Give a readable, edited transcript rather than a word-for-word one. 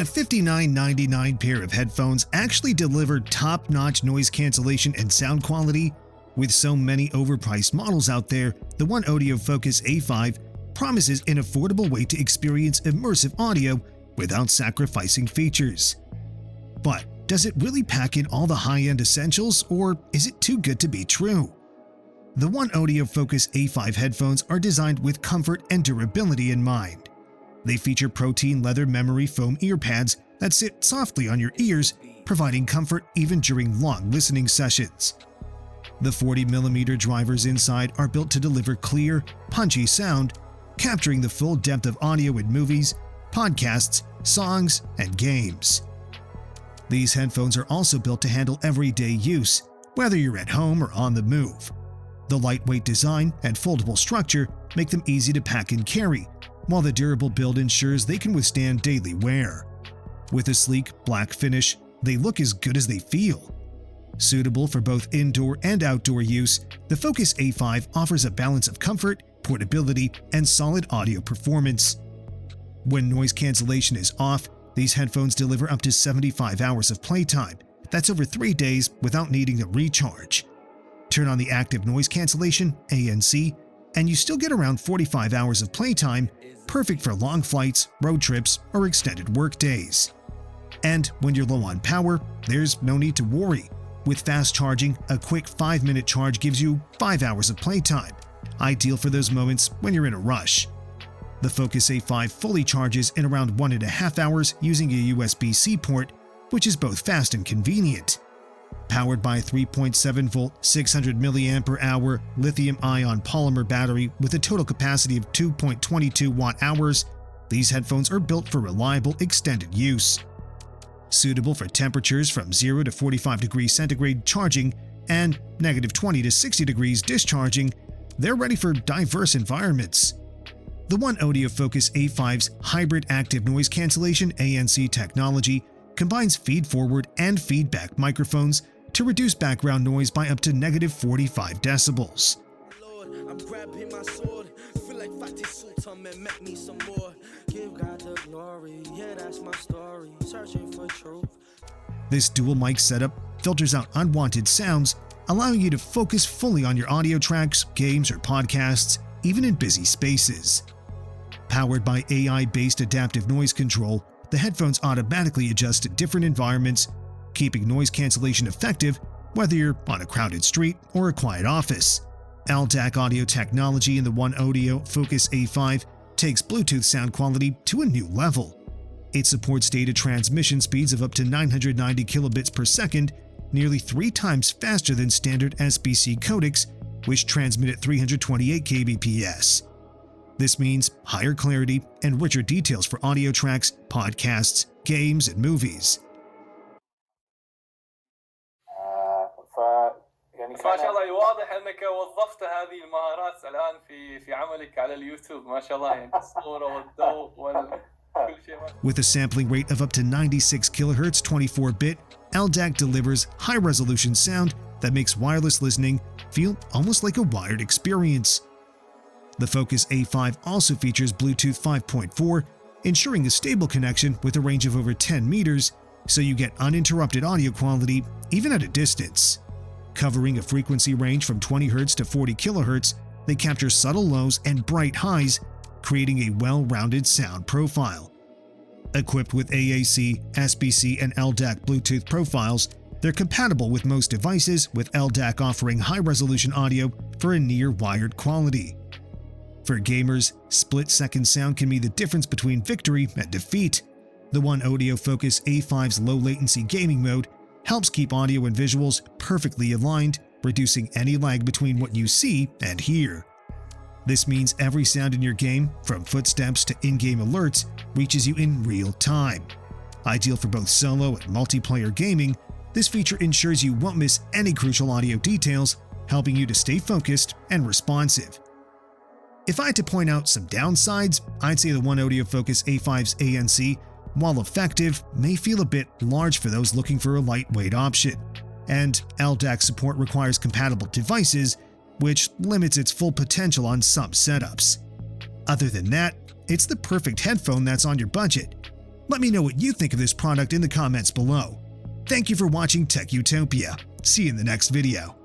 a $59.99 pair of headphones actually deliver top-notch noise cancellation and sound quality? With so many overpriced models out there, the OneOdio Focus A5 promises an affordable way to experience immersive audio without sacrificing features. But does it really pack in all the high-end essentials, or is it too good to be true? The OneOdio Focus A5 headphones are designed with comfort and durability in mind. They feature protein leather memory foam ear pads that sit softly on your ears, providing comfort even during long listening sessions. The 40mm drivers inside are built to deliver clear, punchy sound, capturing the full depth of audio in movies, podcasts, songs, and games. These headphones are also built to handle everyday use, whether you're at home or on the move. The lightweight design and foldable structure make them easy to pack and carry, while the durable build ensures they can withstand daily wear. With a sleek black finish, they look as good as they feel. Suitable for both indoor and outdoor use, the Focus A5 offers a balance of comfort, portability, and solid audio performance. When noise cancellation is off, these headphones deliver up to 75 hours of playtime. That's over 3 days without needing to recharge. Turn on the active noise cancellation, ANC, and you still get around 45 hours of playtime, perfect for long flights, road trips, or extended work days. And when you're low on power, there's no need to worry. With fast charging, a quick 5-minute charge gives you 5 hours of playtime, ideal for those moments when you're in a rush. The Focus A5 fully charges in around 1.5 hours using a USB-C port, which is both fast and convenient. Powered by a 3.7-volt, 600 mAh lithium-ion polymer battery with a total capacity of 2.22 watt-hours, these headphones are built for reliable extended use. Suitable for temperatures from 0 to 45 degrees centigrade charging and -20 to 60 degrees discharging, they're ready for diverse environments. The OneOdio Focus A5's hybrid active noise cancellation ANC technology combines feed-forward and feedback microphones to reduce background noise by up to -45 decibels. I'm grabbing my sword, feel like Fatih Sultan and make me some more. Give God the glory, yeah, that's my story, searching for truth. This dual mic setup filters out unwanted sounds, allowing you to focus fully on your audio tracks, games, or podcasts, even in busy spaces. Powered by AI-based adaptive noise control, the headphones automatically adjust to different environments, keeping noise cancellation effective whether you're on a crowded street or a quiet office. LDAC audio technology in the OneOdio Focus A5 takes Bluetooth sound quality to a new level. It supports data transmission speeds of up to 990 kilobits per second, nearly 3 times faster than standard SBC codecs, which transmit at 328 kbps. This means higher clarity and richer details for audio tracks, podcasts, games, and movies. ما شاء الله واضح انك وظفت هذه المهارات الان في عملك على اليوتيوب ما شاء الله يعني الصوره والضوء وكل شيء. With a sampling rate of up to 96 kHz 24-bit, LDAC delivers high-resolution sound that makes wireless listening feel almost like a wired experience. The Focus A5 also features Bluetooth 5.4, ensuring a stable connection with a range of over 10 meters, so you get uninterrupted audio quality even at a distance. Covering a frequency range from 20 Hz to 40 kHz, they capture subtle lows and bright highs, creating a well-rounded sound profile. Equipped with AAC, SBC, and LDAC Bluetooth profiles, they're compatible with most devices, with LDAC offering high-resolution audio for a near-wired quality. For gamers, split-second sound can be the difference between victory and defeat. The OneOdio Focus A5's low-latency gaming mode helps keep audio and visuals perfectly aligned, reducing any lag between what you see and hear. This means every sound in your game, from footsteps to in-game alerts, reaches you in real time. Ideal for both solo and multiplayer gaming, this feature ensures you won't miss any crucial audio details, helping you to stay focused and responsive. If I had to point out some downsides, I'd say the OneOdio Focus A5's ANC, while effective, may feel a bit large for those looking for a lightweight option, and LDAC support requires compatible devices, which limits its full potential on some setups. Other than that, it's the perfect headphone that's on your budget. Let me know what you think of this product in the comments below. Thank you for watching TechUtopia. See you in the next video.